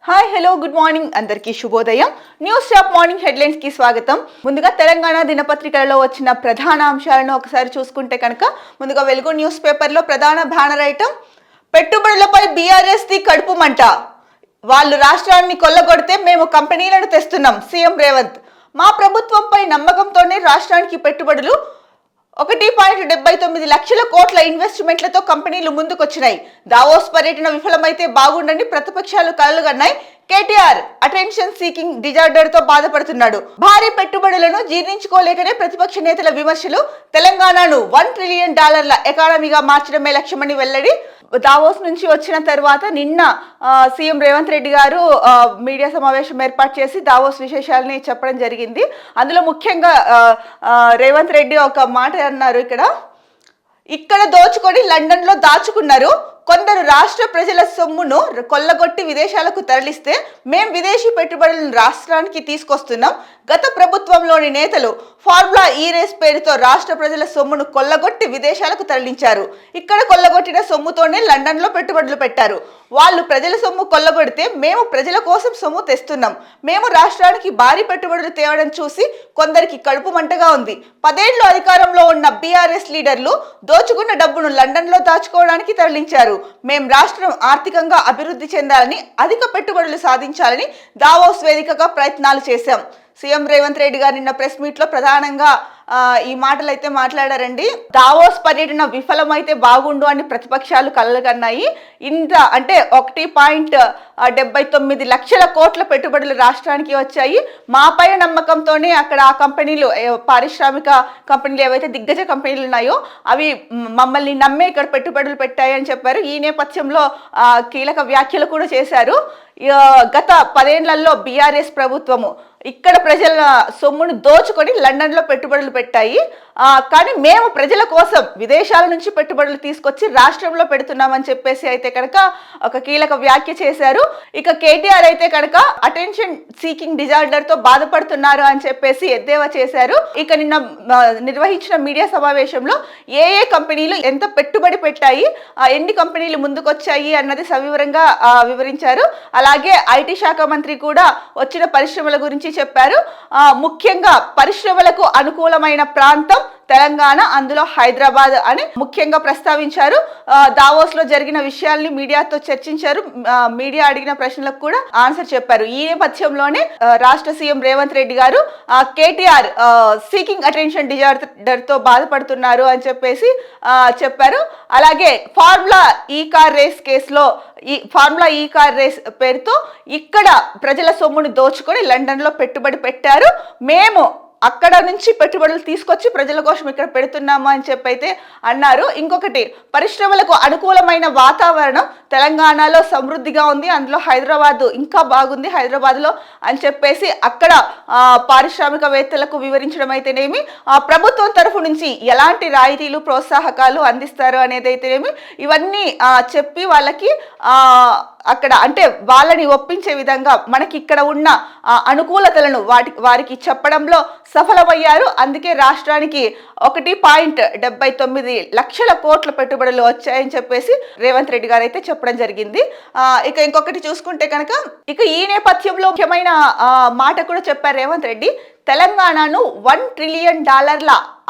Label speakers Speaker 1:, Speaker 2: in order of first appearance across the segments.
Speaker 1: Hi hello good morning అందరికీ శుభోదయం. News top morning headlines కి స్వాగతం. ముందుగా తెలంగాణ దినపత్రికలలో వచ్చిన ప్రధాన అంశాలను ఒకసారి చూసుకుంటే కనుక ముందుగా వెలుగు న్యూస్ పేపర్లో ప్రధాన బ్యానర్ ఐటమ్ పెట్టుబడులపై బీఆర్ఎస్ ది కడుపు మంట. వాళ్ళు రాష్ట్రాన్ని కొల్లగొడితే మేము కంపెనీలను తెస్తున్నాం సీఎం రేవంత్. మా ప్రభుత్వంపై నమ్మకంతోనే రాష్ట్రానికి పెట్టుబడులు 1.79 లక్షల కోట్ల ఇన్వెస్ట్మెంట్లతో కంపెనీలు ముందుకొచ్చినాయి. దావోస్ పర్యటన విఫలమైతే బాగుండని ప్రతిపక్షాలు కలలుగన్నాయి. కేటీఆర్ అటెన్షన్ సీకింగ్ డిజార్డర్ తో బాధపడుతున్నాడు. భారీ పెట్టుబడులను జీర్ణించుకోలేకనే ప్రతిపక్ష నేతల విమర్శలు. తెలంగాణను $1 ట్రిలియన్ ఎకానమీగా మార్చడమే లక్ష్యమని వెల్లడి. దావోస్ నుంచి వచ్చిన తర్వాత నిన్న సీఎం రేవంత్ రెడ్డి గారు మీడియా సమావేశం ఏర్పాటు చేసి దావోస్ విశేషాలని చెప్పడం జరిగింది. అందులో ముఖ్యంగా రేవంత్ రెడ్డి ఒక మాట అన్నారు, ఇక్కడ దోచుకొని లండన్ లో దాచుకున్నారు. కొందరు రాష్ట్ర ప్రజల సొమ్మును కొల్లగొట్టి విదేశాలకు తరలిస్తే మేం విదేశీ పెట్టుబడులను రాష్ట్రానికి తీసుకొస్తున్నాం. గత ప్రభుత్వంలోని నేతలు ఫార్ములా ఈ రేస్ పేరుతో రాష్ట్ర ప్రజల సొమ్మును కొల్లగొట్టి విదేశాలకు తరలించారు. ఇక్కడ కొల్లగొట్టిన సొమ్ముతోనే లండన్ లో పెట్టుబడులు పెట్టారు. వాళ్ళు ప్రజల సొమ్ము కొల్లగొడితే మేము ప్రజల కోసం సొమ్ము తెస్తున్నాం. మేము రాష్ట్రానికి భారీ పెట్టుబడులు తేవడం చూసి కొందరికి కడుపు మంటగా ఉంది. 10 ఏళ్లు అధికారంలో ఉన్న బీఆర్ఎస్ లీడర్లు దోచుకున్న డబ్బును లండన్ లో దాచుకోవడానికి తరలించారు. మేం రాష్ట్రం ఆర్థికంగా అభివృద్ధి చెందాలని, అధిక పెట్టుబడులు సాధించాలని దావోస్ వేదికగా ప్రయత్నాలు చేశాం. సీఎం రేవంత్ రెడ్డి గారు నిన్న ప్రెస్ మీట్ లో ప్రధానంగా ఈ మాటలు అయితే మాట్లాడారండి. దావోస్ పర్యటన విఫలమైతే బాగుండు అని ప్రతిపక్షాలు కలలుగన్నాయి. ఇంత అంటే 1.79 లక్షల కోట్ల పెట్టుబడులు రాష్ట్రానికి వచ్చాయి. మాపై నమ్మకంతోనే అక్కడ ఆ కంపెనీలు, పారిశ్రామిక కంపెనీలు ఏవైతే దిగ్గజ కంపెనీలు ఉన్నాయో అవి మమ్మల్ని నమ్మే ఇక్కడ పెట్టుబడులు పెట్టాయని చెప్పారు. ఈ నేపథ్యంలో కీలక వ్యాఖ్యలు కూడా చేశారు. గత 10 ఏళ్లలో బీఆర్ఎస్ ప్రభుత్వము ఇక్కడ ప్రజల సొమ్మును దోచుకొని లండన్ లో పెట్టుబడులు పెట్టాయి. కానీ మేము ప్రజల కోసం విదేశాల నుంచి పెట్టుబడులు తీసుకొచ్చి రాష్ట్రంలో పెడుతున్నామని చెప్పేసి అయితే కనుక ఒక కీలక వ్యాఖ్య చేశారు. ఇక కేటీఆర్ అయితే కనుక అటెన్షన్ సీకింగ్ డిజార్డర్ తో బాధపడుతున్నారు అని చెప్పేసి ఎద్దేవా చేశారు. ఇక నిన్న నిర్వహించిన మీడియా సమావేశంలో ఏ కంపెనీలు ఎంత పెట్టుబడి పెట్టాయి, ఎన్ని కంపెనీలు ముందుకొచ్చాయి అన్నది సవివరంగా వివరించారు. అలాగే ఐటీ శాఖ మంత్రి కూడా వచ్చిన పరిశ్రమల గురించి చెప్పారు. ముఖ్యంగా పరిశ్రమలకు అనుకూలమైన ప్రాంతం తెలంగాణ, అందులో హైదరాబాద్ అని ముఖ్యంగా ప్రస్తావించారు. దావోస్ లో జరిగిన విషయాల్ని మీడియాతో చర్చించారు. మీడియా అడిగిన ప్రశ్నలకు కూడా ఆన్సర్ చెప్పారు. ఈ నేపథ్యంలోనే రాష్ట్ర సీఎం రేవంత్ రెడ్డి గారు కేటీఆర్ సీకింగ్ అటెన్షన్ డిజార్డర్ తో బాధపడుతున్నారు అని చెప్పేసి చెప్పారు. అలాగే ఫార్ములా ఈ కార్ రేస్ కేసులో ఫార్ములా ఈ కార్ రేస్ పేరుతో ఇక్కడ ప్రజల సొమ్ముని దోచుకొని లండన్ లో పెట్టుబడి పెట్టారు. మేము అక్కడ నుంచి పెట్టుబడులు తీసుకొచ్చి ప్రజల కోసం ఇక్కడ పెడుతున్నాము అని చెప్పైతే అన్నారు. ఇంకొకటి, పరిశ్రమలకు అనుకూలమైన వాతావరణం తెలంగాణలో సమృద్ధిగా ఉంది, అందులో హైదరాబాద్ ఇంకా బాగుంది హైదరాబాద్లో అని చెప్పేసి అక్కడ పారిశ్రామికవేత్తలకు వివరించడం అయితేనేమి, ప్రభుత్వం తరఫు నుంచి ఎలాంటి రాయితీలు ప్రోత్సాహకాలు అందిస్తారు అనేది అయితేనేమి, ఇవన్నీ చెప్పి వాళ్ళకి అక్కడ అంటే వాళ్ళని ఒప్పించే విధంగా మనకి ఇక్కడ ఉన్న అనుకూలతలను వారికి చెప్పడంలో సఫలమయ్యారు. అందుకే రాష్ట్రానికి 1.79 లక్షల కోట్ల పెట్టుబడులు వచ్చాయని చెప్పేసి రేవంత్ రెడ్డి గారు అయితే చెప్పడం జరిగింది. ఇక ఇంకొకటి చూసుకుంటే కనుక ఈ నేపథ్యంలో ముఖ్యమైన మాట కూడా చెప్పారు రేవంత్ రెడ్డి. తెలంగాణను $1 ట్రిలియన్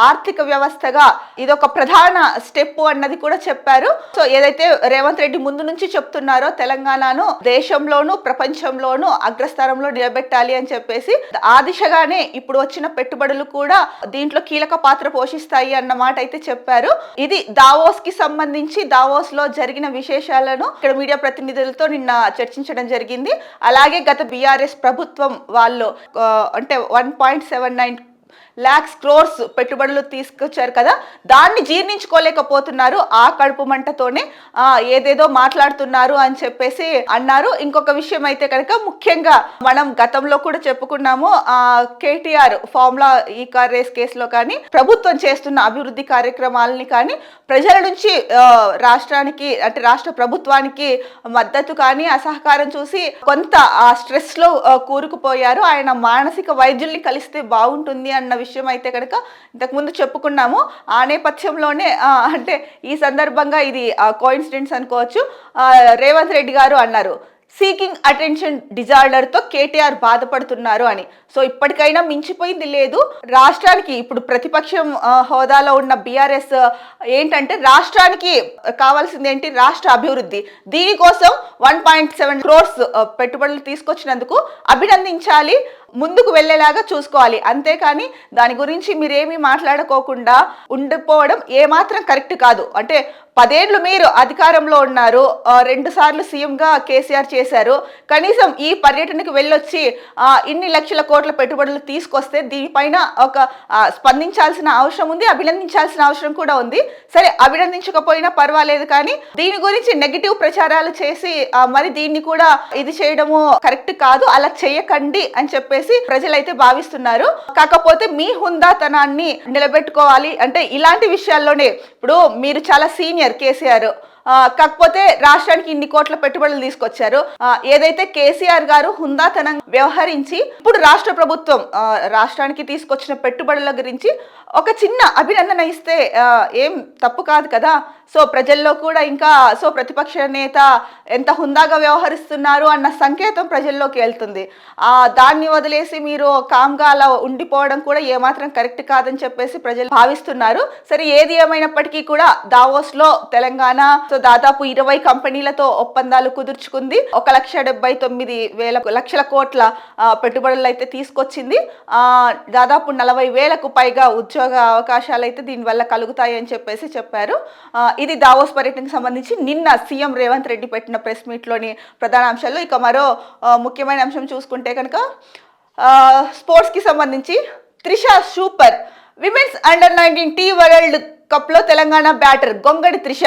Speaker 1: ఆర్థిక వ్యవస్థగా ఇదొక ప్రధాన స్టెప్ అన్నది కూడా చెప్పారు. సో ఏదైతే రేవంత్ రెడ్డి ముందు నుంచి చెప్తున్నారో తెలంగాణను దేశంలోను ప్రపంచంలోను అగ్రస్థానంలో నిలబెట్టాలి అని చెప్పేసి, ఆ దిశగానే ఇప్పుడు వచ్చిన పెట్టుబడులు కూడా దీంట్లో కీలక పాత్ర పోషిస్తాయి అన్న మాట అయితే చెప్పారు. ఇది దావోస్ కి సంబంధించి దావోస్ లో జరిగిన విశేషాలను ఇక్కడ మీడియా ప్రతినిధులతో నిన్న చర్చించడం జరిగింది. అలాగే గత బీఆర్ఎస్ ప్రభుత్వం వాళ్ళు అంటే 1.79 lakhs crores పెట్టుబడులు తీసుకొచ్చారు కదా, దాన్ని జీర్ణించుకోలేకపోతున్నారు. ఆ కడుపు మంటతోనే ఏదేదో మాట్లాడుతున్నారు అని చెప్పేసి అన్నారు. ఇంకొక విషయం అయితే కనుక ముఖ్యంగా మనం గతంలో కూడా చెప్పుకున్నాము, కేటీఆర్ ఫార్ములా ఈ కార్ రేస్ కేసులో కానీ ప్రభుత్వం చేస్తున్న అభివృద్ధి కార్యక్రమాలని కానీ ప్రజల నుంచి రాష్ట్రానికి అంటే రాష్ట్ర ప్రభుత్వానికి మద్దతు కానీ అసహకారం చూసి కొంత ఆ స్ట్రెస్ లో కూరుకుపోయారు. ఆయన మానసిక వైద్యుల్ని కలిస్తే బాగుంటుంది అన్న విషయం అయితే కనుక ఇంతకుముందు చెప్పుకున్నాము. ఆ నేపథ్యంలోనే అంటే ఈ సందర్భంగా ఇది కోఇన్సిడెన్స్ అనుకోవచ్చు. రేవంత్ రెడ్డి గారు అన్నారు, సీకింగ్ అటెన్షన్ డిజార్డర్ తో కేటీఆర్ బాధపడుతున్నారు అని. సో ఇప్పటికైనా మించిపోయింది లేదు. రాష్ట్రానికి ఇప్పుడు ప్రతిపక్షం హోదాలో ఉన్న బీఆర్ఎస్ ఏంటంటే రాష్ట్రానికి కావాల్సింది ఏంటి, రాష్ట్ర అభివృద్ధి. దీనికోసం 1.7 crores పెట్టుబడులు తీసుకొచ్చినందుకు అభినందించాలి, ముందుకు వెళ్ళేలాగా చూసుకోవాలి. అంతేకాని దాని గురించి మీరేమీ మాట్లాడుకోకుండా ఉండిపోవడం ఏమాత్రం కరెక్ట్ కాదు. అంటే 10 ఏళ్ళు మీరు అధికారంలో ఉన్నారు, 2 సార్లు సీఎంగా కేసీఆర్ చేశారు. కనీసం ఈ పర్యటనకు వెళ్ళొచ్చి ఇన్ని లక్షల కోట్ల పెట్టుబడులు తీసుకొస్తే దీనిపైన ఒక స్పందించాల్సిన అవసరం ఉంది, అభినందించాల్సిన అవసరం కూడా ఉంది. సరే, అభినందించకపోయినా పర్వాలేదు, కానీ దీని గురించి నెగిటివ్ ప్రచారాలు చేసి మరి దీన్ని కూడా ఇది చేయడము కరెక్ట్ కాదు, అలా చేయకండి అని చెప్పేసి ప్రజలైతే భావిస్తున్నారు. కాకపోతే మీ హుందాతనాన్ని నిలబెట్టుకోవాలి అంటే ఇలాంటి విషయాల్లోనే. ఇప్పుడు మీరు చాలా సీనియర్ కేసీఆర్, కాకపోతే రాష్ట్రానికి ఇన్ని కోట్ల పెట్టుబడులు తీసుకొచ్చారు. ఏదైతే కేసీఆర్ గారు హుందాతనం వ్యవహరించి ఇప్పుడు రాష్ట్ర ప్రభుత్వం రాష్ట్రానికి తీసుకొచ్చిన పెట్టుబడుల గురించి ఒక చిన్న అభినందన ఇస్తే ఏం తప్పు కాదు కదా. సో ప్రజల్లో కూడా ఇంకా ప్రతిపక్ష నేత ఎంత హుందాగా వ్యవహరిస్తున్నారు అన్న సంకేతం ప్రజల్లోకి వెళ్తుంది. దాన్ని వదిలేసి మీరు కామ్గా అలా ఉండిపోవడం కూడా ఏమాత్రం కరెక్ట్ కాదని చెప్పేసి ప్రజలు భావిస్తున్నారు. సరే, ఏది ఏమైనప్పటికీ కూడా దావోస్లో తెలంగాణ దాదాపు 20 కంపెనీలతో ఒప్పందాలు కుదుర్చుకుంది. 1,79,000 కోట్ల పెట్టుబడులు అయితే తీసుకొచ్చింది. దాదాపు 40,000కు పైగా ఉద్యోగ అవకాశాలు అయితే దీనివల్ల కలుగుతాయి అని చెప్పేసి చెప్పారు. ఇది దావోస్ పర్యటనకు సంబంధించి నిన్న సీఎం రేవంత్ రెడ్డి పెట్టిన ప్రెస్ మీట్లోని ప్రధాన అంశాలు. ఇక మరో ముఖ్యమైన అంశం చూసుకుంటే కనుక స్పోర్ట్స్కి సంబంధించి Trisha super women's under nineteen T world కప్లో తెలంగాణ బ్యాటర్ గొంగడి త్రిష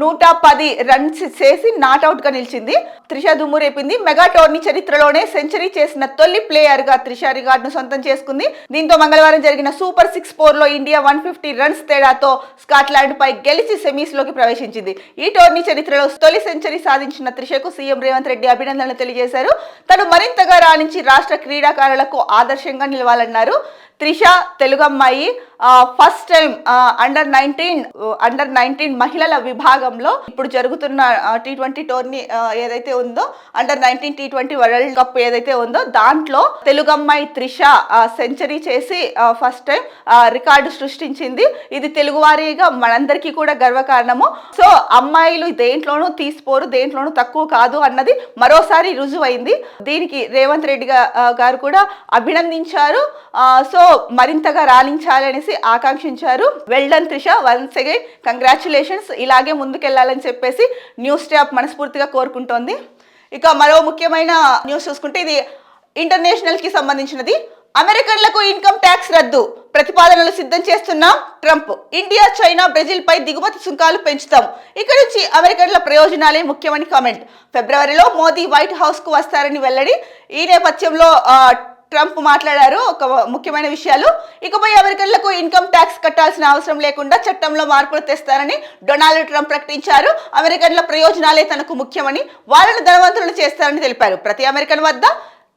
Speaker 1: 110 రన్స్ చేసి నాట్అవుట్ గా నిలిచింది. త్రిష దుమ్ము రేపింది. మెగా టోర్నీ చరిత్రలోనే సెంచరీ చేసిన తొలి ప్లేయర్ గా త్రిష రికార్డును సొంతం చేసుకుంది. దీంతో మంగళవారం జరిగిన సూపర్ 6 పోర్లో ఇండియా 150 రన్స్ తేడాతో స్కాట్లాండ్ పై గెలిచి సెమీస్ లోకి ప్రవేశించింది. ఈ టోర్నీ చరిత్రలో తొలి సెంచరీ సాధించిన త్రిషకు సీఎం రేవంత్ రెడ్డి అభినందనలు తెలియజేశారు. తను మరింతగా రాణించి రాష్ట్ర క్రీడాకారులకు ఆదర్శంగా నిలవాలన్నారు. త్రిష తెలుగు అమ్మాయి, ఫస్ట్ టైం అండర్-19 మహిళల విభాగంలో ఇప్పుడు జరుగుతున్న T20 టోర్నీ ఏదైతే ఉందో, అండర్-19 T20 వరల్డ్ కప్ ఏదైతే ఉందో దాంట్లో తెలుగు అమ్మాయి త్రిష సెంచరీ చేసి ఫస్ట్ టైం రికార్డు సృష్టించింది. ఇది తెలుగువారీగా మనందరికీ కూడా గర్వకారణము. సో అమ్మాయిలు దేంట్లోనూ తీసిపోరు, దేంట్లోనూ తక్కువ కాదు అన్నది మరోసారి రుజువైంది. దీనికి రేవంత్ రెడ్డి గారు కూడా అభినందించారు. సో మరింతగా రాణించాలనేసి ఆకాంక్షించారు. Well done Trisha, once again congratulations. ఇలాగే ముందుకెళ్లాలని చెప్పేసి న్యూస్ స్టాప్ మనస్ఫూర్తిగా కోరుకుంటోంది. ఇక మరో ముఖ్యమైన న్యూస్ చూసుకుంటే ఇది ఇంటర్నేషనల్ కి సంబంధించినది. అమెరికన్లకు ఇన్కమ్ ట్యాక్స్ రద్దు ప్రతిపాదనలు సిద్ధం చేస్తున్న ట్రంప్. ఇండియా, చైనా, బ్రెజిల్ పై దిగుమతి సుంకాలు పెంచుతాం, ఇక్కడ నుంచి అమెరికన్ల ప్రయోజనాలే ముఖ్యమని కామెంట్. ఫిబ్రవరిలో మోదీ వైట్ హౌస్ కు వస్తారని వెల్లడి. ఈ నేపథ్యంలో ట్రంప్ మాట్లాడారు ఒక ముఖ్యమైన విషయాలు. ఇకపై అమెరికన్లకు ఇన్కమ్ ట్యాక్స్ కట్టాల్సిన అవసరం లేకుండా చట్టంలో మార్పులు తెస్తారని డొనాల్డ్ ట్రంప్ ప్రకటించారు. అమెరికన్ల ప్రయోజనాలే తనకు ముఖ్యమని, వాళ్ళను ధనవంతులను చేస్తారని తెలిపారు. ప్రతి అమెరికన్ వద్ద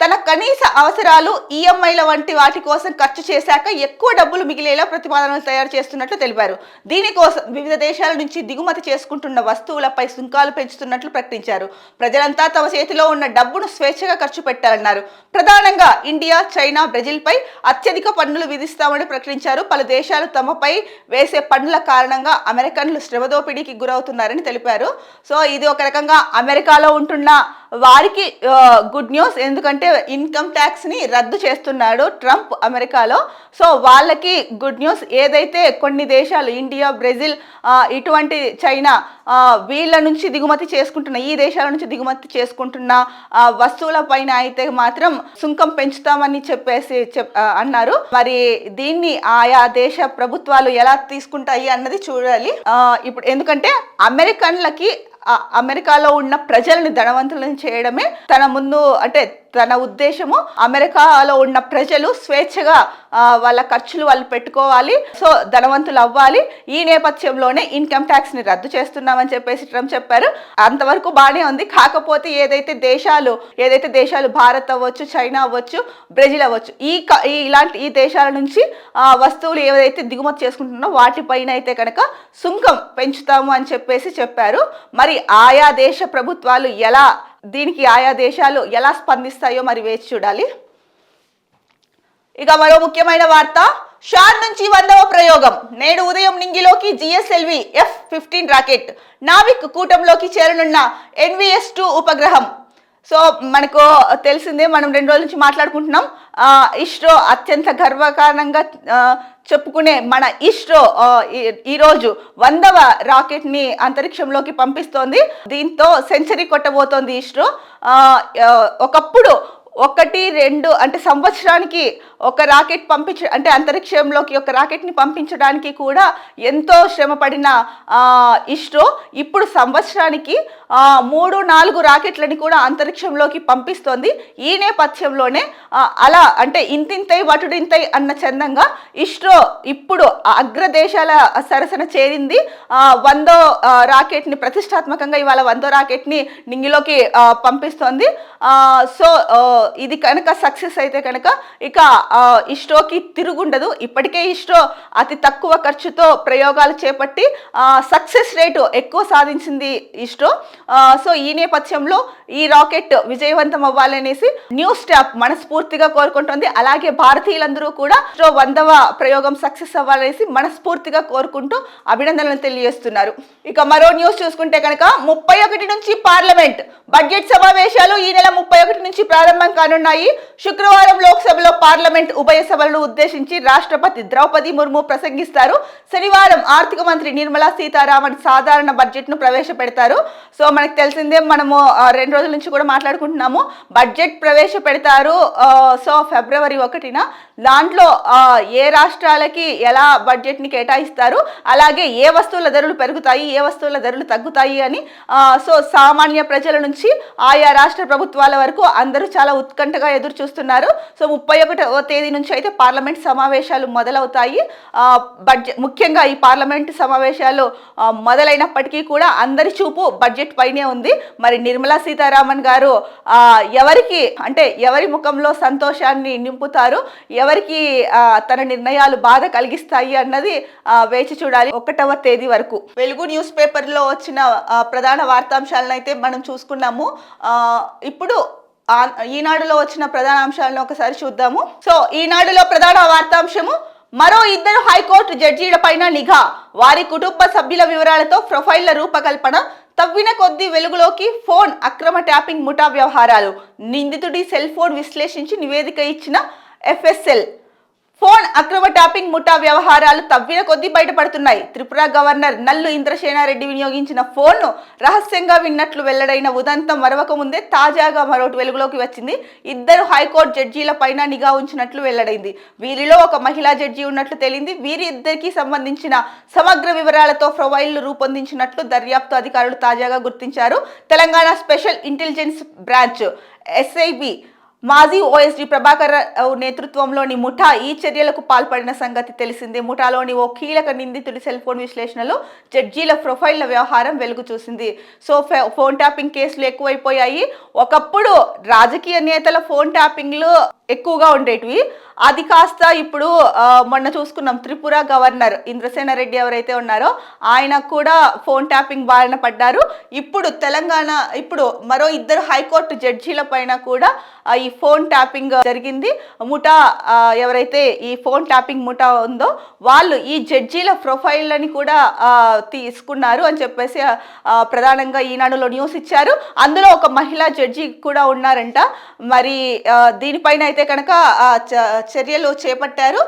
Speaker 1: తన కనీస అవసరాలు, ఈఎంఐల వంటి వాటి కోసం ఖర్చు చేశాక ఎక్కువ డబ్బులు మిగిలేలా ప్రతిపాదనలు తయారు చేస్తున్నట్లు తెలిపారు. దీనికోసం వివిధ దేశాల నుంచి దిగుమతి చేసుకుంటున్న వస్తువులపై సుంకాలు పెంచుతున్నట్లు ప్రకటించారు. ప్రజలంతా తమ చేతిలో ఉన్న డబ్బును స్వేచ్ఛగా ఖర్చు పెట్టాలన్నారు. ప్రధానంగా ఇండియా, చైనా, బ్రెజిల్ పై అత్యధిక పన్నులు విధిస్తామని ప్రకటించారు. పలు దేశాలు తమపై వేసే పన్నుల కారణంగా అమెరికన్లు శ్రమదోపిడీకి గురవుతున్నారని తెలిపారు. సో ఇది ఒక రకంగా అమెరికాలో ఉంటున్న వారికి గుడ్ న్యూస్. ఎందుకంటే ఇన్కమ్ ట్యాక్స్ ని రద్దు చేస్తున్నాడు ట్రంప్ అమెరికాలో. సో వాళ్ళకి గుడ్ న్యూస్. ఏదైతే కొన్ని దేశాలు ఇండియా, బ్రెజిల్, ఇటువంటి చైనా వీళ్ళ నుంచి దిగుమతి చేసుకుంటున్న, ఈ దేశాల నుంచి దిగుమతి చేసుకుంటున్న వస్తువుల పైన అయితే మాత్రం సుంకం పెంచుతామని చెప్పేసి అన్నారు. మరి దీన్ని ఆయా దేశ ప్రభుత్వాలు ఎలా తీసుకుంటాయి అన్నది చూడాలి. ఇప్పుడు ఎందుకంటే అమెరికాలో ఉన్న ప్రజల్ని ధనవంతులను చేయడమే తన ముందు, అంటే తన ఉద్దేశము. అమెరికాలో ఉన్న ప్రజలు స్వేచ్ఛగా వాళ్ళ ఖర్చులు వాళ్ళు పెట్టుకోవాలి, సో ధనవంతులు అవ్వాలి. ఈ నేపథ్యంలోనే ఇన్కమ్ ట్యాక్స్ ని రద్దు చేస్తున్నామని చెప్పేసి ట్రంప్ చెప్పారు. అంతవరకు బాగానే ఉంది. కాకపోతే ఏదైతే దేశాలు భారత్ అవ్వచ్చు, చైనా అవ్వచ్చు, బ్రెజిల్ అవ్వచ్చు, ఈ దేశాల నుంచి వస్తువులు ఏవైతే దిగుమతి చేసుకుంటున్నారో వాటిపైన అయితే కనుక సుంకం పెంచుతాము అని చెప్పేసి చెప్పారు. మరి ఆయా దేశ ప్రభుత్వాలు ఎలా దీనికి ఆయా దేశాలు ఎలా స్పందిస్తాయో మరి వేచి చూడాలి. ఇక మరో ముఖ్యమైన వార్త, షార్ నుంచి 100వ ప్రయోగం. నేడు ఉదయం నింగిలోకి GSLV F-15 రాకెట్. నావిక్ కూటంలోకి చేరనున్న NVS-2 ఉపగ్రహం. సో మనకు తెలిసిందే, మనం 2 రోజుల నుంచి మాట్లాడుకుంటున్నాం. ఇస్రో అత్యంత గర్వకారణంగా చెప్పుకునే మన ఇస్రో ఈరోజు 100వ రాకెట్ని అంతరిక్షంలోకి పంపిస్తోంది. దీంతో సెంచరీ కొట్టబోతోంది ఇస్రో. ఒకప్పుడు 1-2 అంటే సంవత్సరానికి ఒక రాకెట్ అంటే అంతరిక్షంలోకి ఒక రాకెట్ని పంపించడానికి కూడా ఎంతో శ్రమ పడిన ఇస్రో ఇప్పుడు సంవత్సరానికి 3-4 రాకెట్లని కూడా అంతరిక్షంలోకి పంపిస్తోంది. ఈ నేపథ్యంలోనే అలా అంటే ఇంతింతై వటుడింతై అన్న చందంగా ఇస్రో ఇప్పుడు అగ్రదేశాల సరసన చేరింది. 100వ రాకెట్ని ప్రతిష్టాత్మకంగా ఇవాళ 100వ రాకెట్ని నింగిలోకి పంపిస్తోంది. సో ఇది కనుక సక్సెస్ అయితే కనుక ఇక ఇస్రోకి తిరుగుండదు. ఇప్పటికే ఇస్రో అతి తక్కువ ఖర్చుతో ప్రయోగాలు చేపట్టి సక్సెస్ రేటు ఎక్కువ సాధించింది ఇస్రో. సో ఈ నేపథ్యంలో ఈ రాకెట్ విజయవంతం అవ్వాలనేసి న్యూస్ స్టాఫ్ మనస్ఫూర్తిగా కోరుకుంటుంది. అలాగే భారతీయులందరూ కూడా ఇస్రో 100వ ప్రయోగం సక్సెస్ అవ్వాలనేసి మనస్ఫూర్తిగా కోరుకుంటూ అభినందనలు తెలియజేస్తున్నారు. ఇక మరో న్యూస్ చూసుకుంటే కనుక 31 నుంచి పార్లమెంట్ బడ్జెట్ సమావేశాలు ఈ నెల 31 నుంచి ప్రారంభం కానున్నాయి. శుక్రవారం లోక్సభలో పార్లమెంట్ ఉభయ సభలను ఉద్దేశించి రాష్ట్రపతి ద్రౌపది ముర్ము ప్రసంగిస్తారు. శనివారం ఆర్థిక మంత్రి నిర్మలా సీతారామన్ సాధారణ బడ్జెట్ ను ప్రవేశపెడతారు. సో మనకు తెలిసిందే, మనము 2 రోజుల నుంచి కూడా మాట్లాడుకుంటున్నాము. బడ్జెట్ ప్రవేశపెడతారు. సో ఫిబ్రవరి 1న దాంట్లో ఏ రాష్ట్రాలకి ఎలా బడ్జెట్ని కేటాయిస్తారు, అలాగే ఏ వస్తువుల ధరలు పెరుగుతాయి, ఏ వస్తువుల ధరలు తగ్గుతాయి అని సో సామాన్య ప్రజల నుంచి ఆయా రాష్ట్ర ప్రభుత్వాల వరకు అందరూ చాలా ఉత్కంఠగా ఎదురు చూస్తున్నారు. సో 31వ తేదీ నుంచి అయితే పార్లమెంట్ సమావేశాలు మొదలవుతాయి. ముఖ్యంగా ఈ పార్లమెంట్ సమావేశాలు మొదలైనప్పటికీ కూడా అందరి చూపు బడ్జెట్ పైనే ఉంది. మరి నిర్మలా సీతారామన్ గారు ఎవరికి అంటే ఎవరి ముఖంలో సంతోషాన్ని నింపుతారు, ఎవరికి తన నిర్ణయాలు బాధ కలిగిస్తాయి అన్నది వేచి చూడాలి 1వ తేదీ వరకు. వెలుగు న్యూస్ పేపర్లో వచ్చిన ప్రధాన వార్తాంశాలను అయితే మనం చూసుకున్నాము. ఇప్పుడు ఈనాడులో వచ్చిన ప్రధాన అంశాలను ఒకసారి చూద్దాము. సో ఈనాడులో ప్రధాన వార్తాంశము, మరో 2 హైకోర్టు జడ్జీల పైన నిఘా, వారి కుటుంబ సభ్యుల వివరాలతో ప్రొఫైళ్ల రూపకల్పన, తవ్విన కొద్దీ వెలుగులోకి ఫోన్ అక్రమ ట్యాపింగ్ ముఠా వ్యవహారాలు, నిందితుడి సెల్ ఫోన్ విశ్లేషించి నివేదిక ఇచ్చిన FSL. ఫోన్ అక్రమ ట్యాపింగ్ ముఠా వ్యవహారాలు తవ్విన కొద్దీ బయటపడుతున్నాయి. త్రిపుర గవర్నర్ నల్లు ఇంద్రసేనారెడ్డి వినియోగించిన ఫోన్ను రహస్యంగా విన్నట్లు వెల్లడైన ఉదంతం మరవక ముందే తాజాగా మరొకటి వెలుగులోకి వచ్చింది. 2 హైకోర్టు జడ్జీల పైన నిఘా ఉంచినట్లు వెల్లడైంది. వీరిలో ఒక మహిళా జడ్జి ఉన్నట్లు తేలింది. వీరిద్దరికీ సంబంధించిన సమగ్ర వివరాలతో ప్రొఫైళ్లు రూపొందించినట్లు దర్యాప్తు అధికారులు తాజాగా గుర్తించారు. Telangana special intelligence branch SIB మాజీ OSD ప్రభాకర్ నేతృత్వంలోని ముఠా ఈ చర్యలకు పాల్పడిన సంగతి తెలిసిందే. ముఠాలోని ఓ కీలక నిందితుడి సెల్ ఫోన్ విశ్లేషణలో జడ్జీల ప్రొఫైళ్ల వ్యవహారం వెలుగు చూసింది. సో ఫోన్ ట్యాపింగ్ కేసులు ఎక్కువైపోయాయి. ఒకప్పుడు రాజకీయ నేతల ఫోన్ ట్యాపింగ్లు ఎక్కువగా ఉండేటివి. అది కాస్త ఇప్పుడు మొన్న చూసుకున్నాం, త్రిపుర గవర్నర్ ఇంద్రసేనారెడ్డి ఎవరైతే ఉన్నారో ఆయన కూడా ఫోన్ ట్యాపింగ్ బారిన పడ్డారు. ఇప్పుడు ఇప్పుడు మరో 2 హైకోర్టు జడ్జీల పైన కూడా ఈ ఫోన్ ట్యాపింగ్ జరిగింది. ముఠా ఎవరైతే ఈ ఫోన్ ట్యాపింగ్ ముఠా ఉందో వాళ్ళు ఈ జడ్జీల ప్రొఫైల్ని కూడా తీసుకున్నారు అని చెప్పేసి ప్రధానంగా ఈనాడులో న్యూస్ ఇచ్చారు. అందులో ఒక మహిళా జడ్జి కూడా ఉన్నారంట. మరి దీనిపైన అయితే కనుక చర్యలు చేపట్టారు.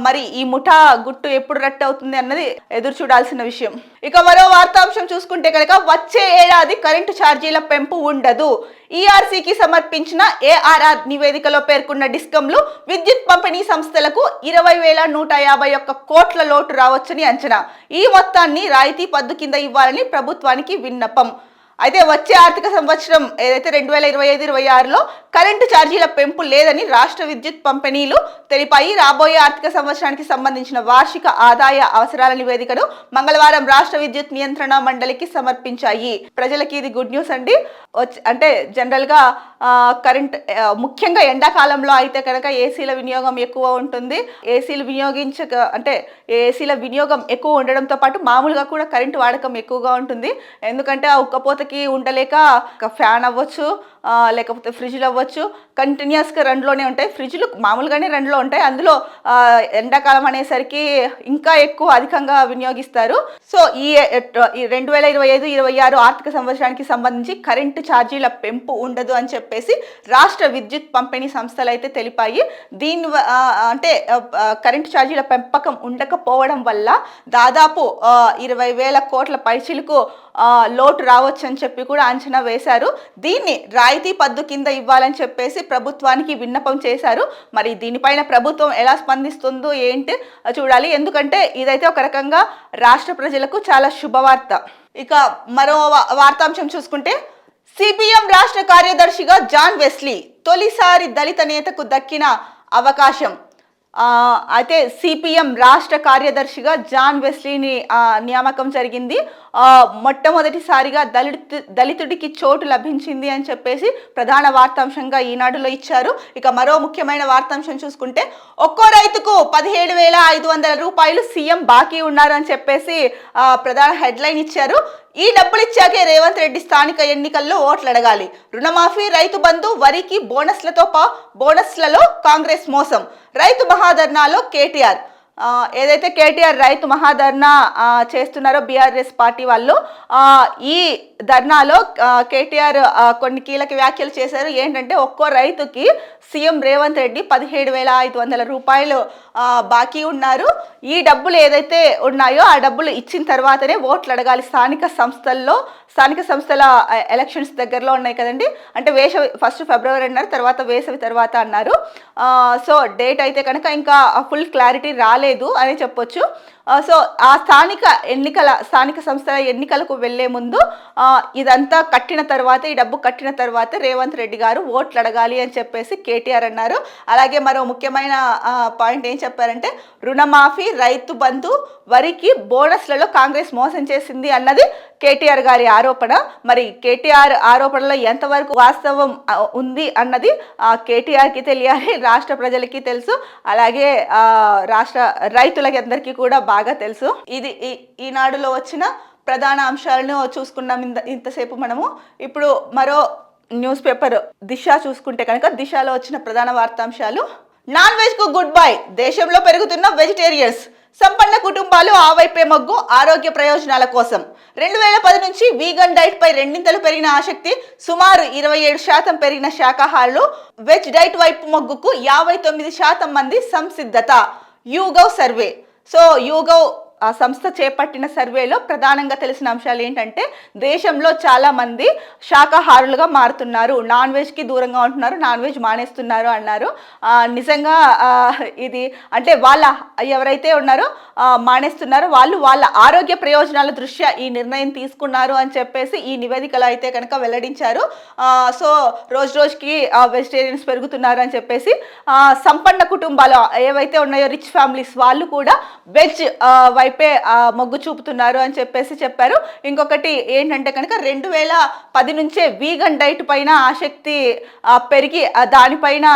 Speaker 1: మరి ఈ ముఠా గుట్టు ఎప్పుడు రట్టు అవుతుంది అన్నది ఎదురు చూడాల్సిన విషయం. ఇక మరో వార్తాంశం చూసుకుంటే కనుక వచ్చే ఏడాది కరెంటు ఛార్జీల పెంపు ఉండదు. ERCకి సమర్పించిన ARR నివేదికలో పేర్కొన్న డిస్కంలు విద్యుత్ పంపిణీ సంస్థలకు 20,151 కోట్ల లోటు రావచ్చని అంచనా. ఈ మొత్తాన్ని రాయితీ పద్దు కింద ఇవ్వాలని ప్రభుత్వానికి విన్నపం. అయితే వచ్చే ఆర్థిక సంవత్సరం ఏదైతే 2025-26లో కరెంటు ఛార్జీల పెంపు లేదని రాష్ట్ర విద్యుత్ పంపిణీలు తెలిపాయి. రాబోయే ఆర్థిక సంవత్సరానికి సంబంధించిన వార్షిక ఆదాయ అవసరాల నివేదికను మంగళవారం రాష్ట్ర విద్యుత్ నియంత్రణ మండలికి సమర్పించాయి. ప్రజలకి ఇది గుడ్ న్యూస్ అండి. అంటే జనరల్గా కరెంట్ ముఖ్యంగా ఎండాకాలంలో అయితే కనుక ఏసీల వినియోగం ఎక్కువ ఉంటుంది. ఏసీల వినియోగం ఎక్కువ ఉండడంతో పాటు మామూలుగా కూడా కరెంటు వాడకం ఎక్కువగా ఉంటుంది. ఎందుకంటే ఆ ఉక్కపోత రోజులకి ఉండలేక ఫ్యాన్ అవ్వచ్చు, లేకపోతే ఫ్రిడ్జ్లు అవ్వచ్చు, కంటిన్యూస్గా రన్లోనే ఉంటాయి. ఫ్రిడ్జ్లు మామూలుగానే రన్లో ఉంటాయి, అందులో ఎండాకాలం అనేసరికి ఇంకా ఎక్కువ అధికంగా వినియోగిస్తారు. సో ఈ 2025-26 ఆర్థిక సంవత్సరానికి సంబంధించి కరెంటు ఛార్జీల పెంపు ఉండదు అని చెప్పేసి రాష్ట్ర విద్యుత్ పంపిణీ సంస్థలు అయితే తెలిపాయి. దీని అంటే కరెంటు ఛార్జీల పెంపకం ఉండకపోవడం వల్ల దాదాపు 20,000 కోట్ల పైచిలకు లోటు రావచ్చు అని చెప్పి కూడా అంచనా వేశారు. దీన్ని రాయితీ పద్దు కింద ఇవ్వాలని చెప్పేసి ప్రభుత్వానికి విన్నపం చేశారు. మరి దీనిపైన ప్రభుత్వం ఎలా స్పందిస్తుందో ఏంటి చూడాలి. ఎందుకంటే ఇదైతే ఒక రకంగా రాష్ట్ర ప్రజలకు చాలా శుభవార్త. ఇక మరో వార్తాంశం చూసుకుంటే, సిపిఎం రాష్ట్ర కార్యదర్శిగా జాన్ వెస్లీ తొలిసారి దళిత నేతకు దక్కిన అవకాశం. అయితే సిపిఎం రాష్ట్ర కార్యదర్శిగా జాన్ వెస్లీని నియామకం జరిగింది. మొట్టమొదటిసారిగా దళితుడికి చోటు లభించింది అని చెప్పేసి ప్రధాన వార్తాంశంగా ఈనాడులో ఇచ్చారు. ఇక మరో ముఖ్యమైన వార్తాంశం చూసుకుంటే, ఒక్కో రైతుకు 17,500 రూపాయలు సీఎం బాకీ ఉన్నారు అని చెప్పేసి ప్రధాన హెడ్లైన్ ఇచ్చారు. ఈ డబ్బులు ఇచ్చాకే రేవంత్ రెడ్డి స్థానిక ఎన్నికల్లో ఓట్లు అడగాలి. రుణమాఫీ, రైతు బంధు, వరికి బోనస్లలో కాంగ్రెస్ మోసం. రైతు మహాధర్నాలో కేటీఆర్. ఏదైతే కేటీఆర్ రైతు మహాధర్నా చేస్తున్నారో బీఆర్ఎస్ పార్టీ వాళ్ళు, ఈ ధర్నాలో కేటీఆర్ కొన్ని కీలక వ్యాఖ్యలు చేశారు. ఏంటంటే, ఒక్కో రైతుకి సీఎం రేవంత్ రెడ్డి 17,500 రూపాయలు బాకీ ఉన్నారు. ఈ డబ్బులు ఏదైతే ఉన్నాయో ఆ డబ్బులు ఇచ్చిన తర్వాతనే ఓట్లు అడగాలి. స్థానిక సంస్థల ఎలక్షన్స్ దగ్గరలో ఉన్నాయి కదండి. అంటే ఫస్ట్ ఫిబ్రవరి అన్నారు, తర్వాత వేసవి తర్వాత అన్నారు. సో డేట్ అయితే కనుక ఇంకా ఫుల్ క్లారిటీ రాలేదు అని చెప్పొచ్చు. సో ఆ స్థానిక సంస్థల ఎన్నికలకు వెళ్లే ముందు ఇదంతా కట్టిన తర్వాత, ఈ డబ్బు కట్టిన తర్వాత రేవంత్ రెడ్డి గారు ఓట్లు అడగాలి అని చెప్పేసి కేటీఆర్ అన్నారు. అలాగే మరో ముఖ్యమైన పాయింట్ ఏం చెప్పారంటే, రుణమాఫీ, రైతు బంధు, వరికి బోనస్లలో కాంగ్రెస్ మోసం చేసింది అన్నది కేటీఆర్ గారి ఆరోపణ. మరి కేటీఆర్ ఆరోపణలో ఎంతవరకు వాస్తవం ఉంది అన్నది కేటీఆర్కి తెలియాలి, రాష్ట్ర ప్రజలకి తెలుసు, అలాగే రాష్ట్ర రైతులకి అందరికీ కూడా బాగా తెలుసు. ఇది ఈనాడులో వచ్చిన ప్రధాన అంశాలను చూసుకున్నాం ఇంతసేపు మనము. ఇప్పుడు మరో న్యూస్ పేపర్ దిశ చూసుకుంటే కనుక, దిశలో వచ్చిన ప్రధాన వార్తాంశాలు: నాన్ వెజ్ కు గుడ్ బై, దేశంలో పెరుగుతున్న వెజిటేరియన్స్. సంపన్న కుటుంబాలు ఆ వైపే మొగ్గు, ఆరోగ్య ప్రయోజనాల కోసం. 2010 నుంచి వీగన్ డైట్ పై రెండింతలు పెరిగిన ఆసక్తి. సుమారు 27% పెరిగిన శాకాహారులు వెజ్ డైట్ వైపు మొగ్గుకు 59% మంది సంసిద్ధత. యూగవ్ సర్వే. సో యూగవ్ సంస్థ చేపట్టిన సర్వేలో ప్రధానంగా తెలిసిన అంశాలు ఏంటంటే, దేశంలో చాలా మంది శాకాహారులుగా మారుతున్నారు, నాన్ వెజ్కి దూరంగా ఉంటున్నారు, నాన్ వెజ్ మానేస్తున్నారు అన్నారు. నిజంగా ఇది అంటే ఎవరైతే ఉన్నారో మానేస్తున్నారో వాళ్ళు వాళ్ళ ఆరోగ్య ప్రయోజనాల దృష్ట్యా ఈ నిర్ణయం తీసుకున్నారు అని చెప్పేసి ఈ నివేదికలో అయితే కనుక వెల్లడించారు. సో రోజుకి వెజిటేరియన్స్ పెరుగుతున్నారు అని చెప్పేసి, సంపన్న కుటుంబాలు ఏవైతే ఉన్నాయో రిచ్ ఫ్యామిలీస్ వాళ్ళు కూడా వెజ్ వైపే మొగ్గు చూపుతున్నారు అని చెప్పేసి చెప్పారు. ఇంకొకటి ఏంటంటే కనుక, 2010 నుంచే వీగన్ డైట్ పైన ఆసక్తి పెరిగి దానిపైన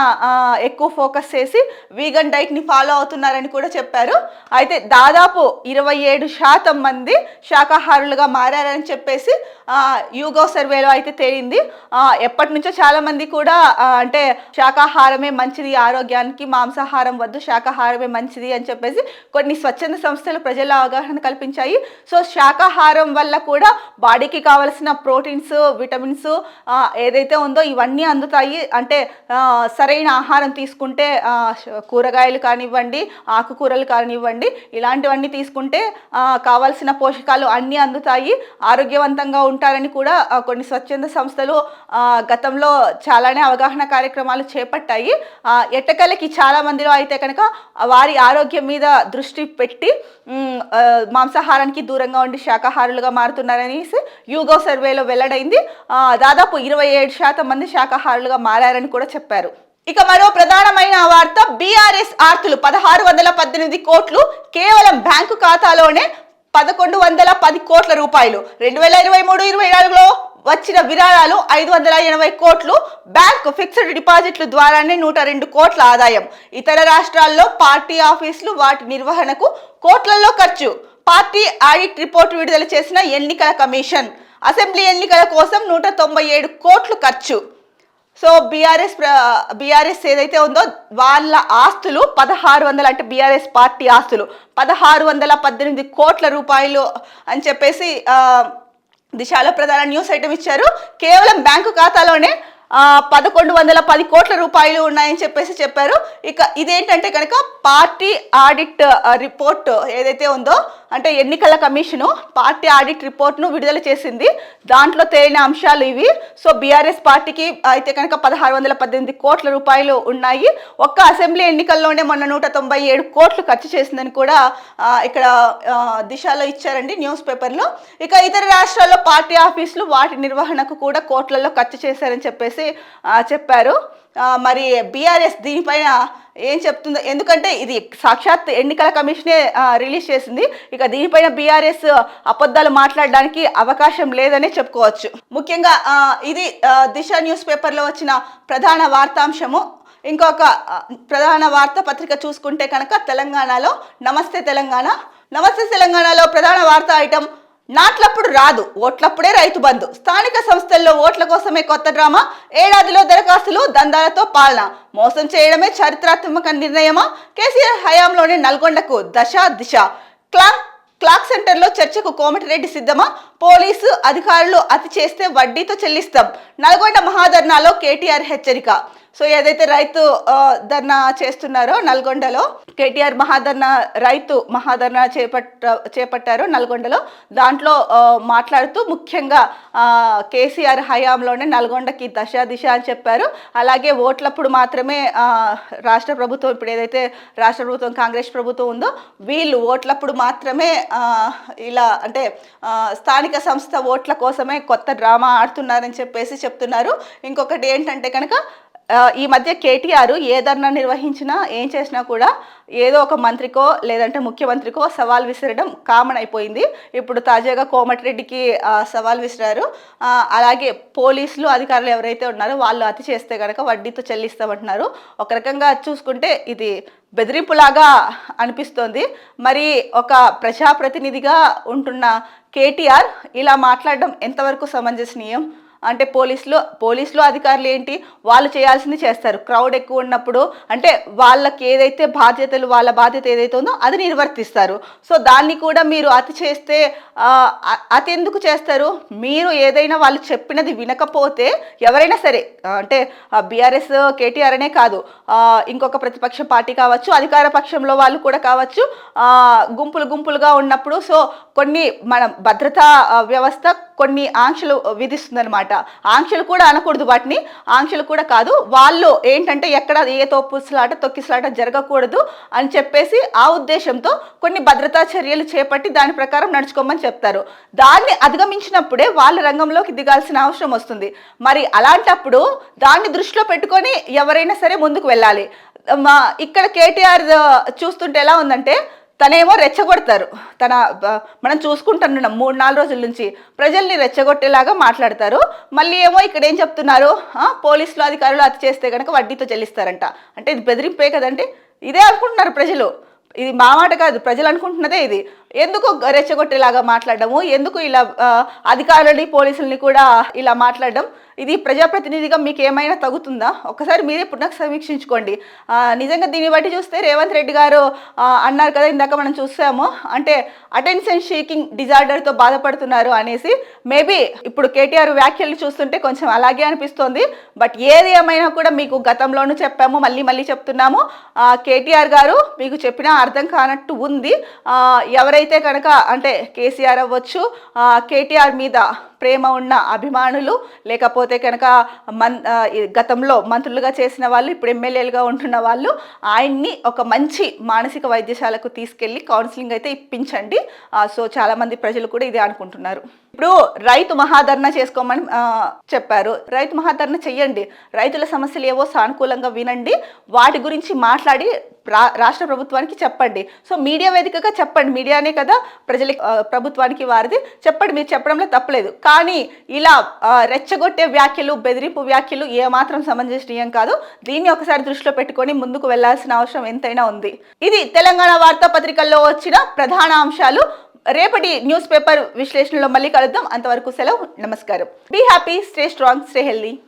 Speaker 1: ఎక్కువ ఫోకస్ చేసి వీగన్ డైట్ని ఫాలో అవుతున్నారని కూడా చెప్పారు. అయితే దాదాపు 27% మంది శాకాహారులుగా మారారని చెప్పేసి యూగవ్ సర్వేలో అయితే తేలింది. ఎప్పటి నుంచో చాలా మంది కూడా అంటే శాకాహారమే మంచిది ఆరోగ్యానికి, మాంసాహారం వద్దు, శాకాహారమే మంచిది అని చెప్పేసి కొన్ని స్వచ్ఛంద సంస్థలు ప్రజల అవగాహన కల్పించాయి. సో శాకాహారం వల్ల కూడా బాడీకి కావలసిన ప్రోటీన్స్, విటమిన్స్ ఏదైతే ఉందో ఇవన్నీ అందుతాయి. అంటే సరైన ఆహారం తీసుకుంటే, కూరగాయలు కానివ్వండి, ఆకుకూరలు కానివ్వండి, ఇలాంటివన్నీ తీసుకుంటే కావాల్సిన పోషకాలు అన్నీ అందుతాయి, ఆరోగ్యవంతంగా ఉంటారని కూడా కొన్ని స్వచ్ఛంద సంస్థలు గతంలో చాలానే అవగాహన కార్యక్రమాలు చేపట్టాయి. ఎట్టకేలకి చాలా మందిలో అయితే కనుక వారి ఆరోగ్యం మీద దృష్టి పెట్టి మాంసాహారానికి దూరంగా ఉండి శాకాహారులుగా మారుతున్నారనేసి యూగవ్ సర్వేలో వెల్లడైంది. దాదాపు 27% మంది శాకాహారులుగా మారారని కూడా చెప్పారు. ఇక మరో ప్రధానమైన వార్త, బీఆర్ఎస్ ఆర్తులు 1618 కోట్లు కేవలం బ్యాంకు ఖాతాలోనే 1110 కోట్ల రూపాయలు. 2023-24లో వచ్చిన విరాళాలు 580 కోట్లు. బ్యాంక్ ఫిక్స్డ్ డిపాజిట్ల ద్వారానే 102 కోట్ల ఆదాయం. ఇతర రాష్ట్రాల్లో పార్టీ ఆఫీసులు, వాటి నిర్వహణకు కోట్లలో ఖర్చు. పార్టీ ఆడిట్ రిపోర్టు విడుదల చేసిన ఎన్నికల కమిషన్. అసెంబ్లీ ఎన్నికల కోసం 197 కోట్లు ఖర్చు. సో బీఆర్ఎస్ ఏదైతే ఉందో వాళ్ళ ఆస్తులు 1600, అంటే బీఆర్ఎస్ పార్టీ ఆస్తులు 1618 కోట్ల రూపాయలు అని చెప్పేసి దిశలో ప్రధాన న్యూస్ ఐటమ్ ఇచ్చారు. కేవలం బ్యాంకు ఖాతాలోనే 1110 కోట్ల రూపాయలు ఉన్నాయని చెప్పేసి చెప్పారు. ఇక ఇదేంటంటే కనుక పార్టీ ఆడిట్ రిపోర్ట్ ఏదైతే ఉందో, అంటే ఎన్నికల కమిషను పార్టీ ఆడిట్ రిపోర్ట్ను విడుదల చేసింది. దాంట్లో తేలిన అంశాలు ఇవి. సో బీఆర్ఎస్ పార్టీకి అయితే కనుక 1618 కోట్ల రూపాయలు ఉన్నాయి. ఒక్క అసెంబ్లీ ఎన్నికల్లోనే మొన్న 197 కోట్లు ఖర్చు చేసిందని కూడా ఇక్కడ దిశలో ఇచ్చారండి న్యూస్ పేపర్లో. ఇక ఇతర రాష్ట్రాల్లో పార్టీ ఆఫీసులు వాటి నిర్వహణకు కూడా కోట్లలో ఖర్చు చేశారని చెప్పేసి చెప్పారు. మరి బీఆర్ఎస్ దీనిపైన ఏం చెప్తుందో, ఎందుకంటే ఇది సాక్షాత్ ఎన్నికల కమిషనే రిలీజ్ చేసింది. ఇక దీనిపైన బీఆర్ఎస్ అబద్ధాలు మాట్లాడడానికి అవకాశం లేదనే చెప్పుకోవచ్చు. ముఖ్యంగా ఇది దిశ న్యూస్ పేపర్లో వచ్చిన ప్రధాన వార్తాంశము. ఇంకొక ప్రధాన వార్తాపత్రిక చూసుకుంటే కనుక తెలంగాణలో నమస్తే తెలంగాణలో ప్రధాన వార్తా ఐటమ్, నాట్లప్పుడు రాదు, ఓట్లప్పుడే రైతు బంధు, స్థానిక సంస్థల్లో ఓట్ల కోసమే కొత్త డ్రామా, ఏడాదిలో దరఖాస్తులు, దందాలతో పాలన, మోసం చేయడమే చారిత్రాత్మక నిర్ణయమా, కేసీఆర్ హయాంలోనే నల్గొండకు దిశ, క్లాక్ సెంటర్లో చర్చకు కోమటిరెడ్డి సిద్ధమా, పోలీసు అధికారులు అతి చేస్తే వడ్డీతో చెల్లిస్తాం, నల్గొండ మహాధర్నాలో కేటీఆర్ హెచ్చరిక. సో ఏదైతే రైతు ధర్నా చేస్తున్నారో నల్గొండలో, కేటీఆర్ రైతు మహాధర్నా చేపట్టారో నల్గొండలో, దాంట్లో మాట్లాడుతూ ముఖ్యంగా కేసీఆర్ హయాంలోనే నల్గొండకి దిశ అని చెప్పారు. అలాగే ఓట్లప్పుడు మాత్రమే రాష్ట్ర ప్రభుత్వం, ఇప్పుడు ఏదైతే రాష్ట్ర ప్రభుత్వం కాంగ్రెస్ ప్రభుత్వం ఉందో, వీళ్ళు ఓట్లప్పుడు మాత్రమే ఇలా అంటే స్థానిక సంస్థ ఓట్ల కోసమే కొత్త డ్రామా ఆడుతున్నారని చెప్పేసి చెప్తున్నారు. ఇంకొకటి ఏంటంటే కనుక ఈ మధ్య కేటీఆర్ ఏ ధర్నా నిర్వహించినా ఏం చేసినా కూడా ఏదో ఒక మంత్రికో లేదంటే ముఖ్యమంత్రికో సవాల్ విసిరడం కామన్ అయిపోయింది. ఇప్పుడు తాజాగా కోమటిరెడ్డికి సవాల్ విసిరారు. అలాగే పోలీసులు అధికారులు ఎవరైతే ఉన్నారో వాళ్ళు అతి చేస్తే కనుక వడ్డీతో చెల్లిస్తామంటున్నారు. ఒక రకంగా చూసుకుంటే ఇది బెదిరింపులాగా అనిపిస్తోంది. మరి ఒక ప్రజాప్రతినిధిగా ఉంటున్న కేటీఆర్ ఇలా మాట్లాడడం ఎంతవరకు సమంజసనీయం? అంటే పోలీసులు అధికారులు ఏంటి, వాళ్ళు చేయాల్సింది చేస్తారు. క్రౌడ్ ఎక్కువ ఉన్నప్పుడు అంటే వాళ్ళకి ఏదైతే వాళ్ళ బాధ్యత ఏదైతే ఉందో అది నిర్వర్తిస్తారు. సో దాన్ని కూడా మీరు అతి చేస్తే అతి ఎందుకు చేస్తారు? మీరు ఏదైనా వాళ్ళు చెప్పినది వినకపోతే ఎవరైనా సరే, అంటే బీఆర్ఎస్ కేటీఆర్ అనే కాదు, ఇంకొక ప్రతిపక్ష పార్టీ కావచ్చు, అధికార పక్షంలో వాళ్ళు కూడా కావచ్చు, గుంపులుగా ఉన్నప్పుడు సో కొన్ని మన భద్రతా వ్యవస్థ కొన్ని ఆంక్షలు విధిస్తుందన్నమాట. ఆంక్షలు కూడా అనకూడదు, వాటిని ఆంక్షలు కూడా కాదు, వాళ్ళు ఏంటంటే ఎక్కడ ఏ తొక్కిసలాట జరగకూడదు అని చెప్పేసి ఆ ఉద్దేశంతో కొన్ని భద్రతా చర్యలు చేపట్టి దాని ప్రకారం నడుచుకోమని చెప్తారు. దాన్ని అధిగమించినప్పుడే వాళ్ళ రంగంలోకి దిగాల్సిన అవసరం వస్తుంది. మరి అలాంటప్పుడు దాన్ని దృష్టిలో పెట్టుకొని ఎవరైనా సరే ముందుకు వెళ్ళాలి. ఇక్కడ కేటీఆర్ చూస్తుంటే ఎలా ఉందంటే, తనేమో రెచ్చగొడతారు, మనం చూసుకుంటున్నాం 3-4 రోజుల నుంచి ప్రజల్ని రెచ్చగొట్టేలాగా మాట్లాడతారు. మళ్ళీ ఏమో ఇక్కడ ఏం చెప్తున్నారు, పోలీసులు అధికారులు అతి చేస్తే కనుక వడ్డీతో చెల్లిస్తారంట. అంటే ఇది బెదిరింపే కదండి, ఇదే అనుకుంటున్నారు ప్రజలు. ఇది మా మాట కాదు, ప్రజలు అనుకుంటున్నదే ఇది. ఎందుకు రెచ్చగొట్టేలాగా మాట్లాడము, ఎందుకు ఇలా అధికారులని పోలీసుల్ని కూడా ఇలా మాట్లాడడం? ఇది ప్రజాప్రతినిధిగా మీకు ఏమైనా తగ్గుతుందా? ఒకసారి మీరే పునః సమీక్షించుకోండి. నిజంగా దీన్ని బట్టి చూస్తే రేవంత్ రెడ్డి గారు అన్నారు కదా, ఇందాక మనం చూసాము, అంటే అటెన్షన్ సీకింగ్ డిజార్డర్తో బాధపడుతున్నారు అనేసి. మేబీ ఇప్పుడు కేటీఆర్ వ్యాఖ్యలు చూస్తుంటే కొంచెం అలాగే అనిపిస్తోంది. బట్ ఏది ఏమైనా కూడా మీకు గతంలోనూ చెప్పాము, మళ్ళీ చెప్తున్నాము, కేటీఆర్ గారు మీకు చెప్పినా అర్థం కానట్టు ఉంది. ఎవరైతే కనుక అంటే కేసీఆర్ అవ్వచ్చు, కేటీఆర్ మీద ప్రేమ ఉన్న అభిమానులు, లేకపోతే కనుక గతంలో మంత్రులుగా చేసిన వాళ్ళు, ఇప్పుడు ఎమ్మెల్యేలుగా ఉంటున్న వాళ్ళు, ఆయన్ని ఒక మంచి మానసిక వైద్యశాలకు తీసుకెళ్ళి కౌన్సిలింగ్ అయితే ఇప్పించండి. సో చాలామంది ప్రజలు కూడా ఇదే అనుకుంటున్నారు. ఇప్పుడు రైతు మహాధర్నా చేసుకోమని చెప్పారు. రైతు మహాధర్నా చెయ్యండి, రైతుల సమస్యలు ఏవో సానుకూలంగా వినండి, వాటి గురించి మాట్లాడి రాష్ట్ర ప్రభుత్వానికి చెప్పండి. సో మీడియా వేదికగా చెప్పండి, మీడియానే కదా ప్రజలకి ప్రభుత్వానికి వారిది, చెప్పండి, మీరు చెప్పడంలో తప్పలేదు. కానీ ఇలా రెచ్చగొట్టే వ్యాఖ్యలు, బెదిరింపు వ్యాఖ్యలు ఏమాత్రం సమంజసనీయం కాదు. దీన్ని ఒకసారి దృష్టిలో పెట్టుకొని ముందుకు వెళ్లాల్సిన అవసరం ఎంతైనా ఉంది. ఇది తెలంగాణ వార్తాపత్రికల్లో వచ్చిన ప్రధాన అంశాలు. రేపటి న్యూస్ పేపర్ విశ్లేషణలో మళ్ళీ కలుద్దాం. అంతవరకు సెలవు, నమస్కారం. Be happy, stay strong, stay healthy.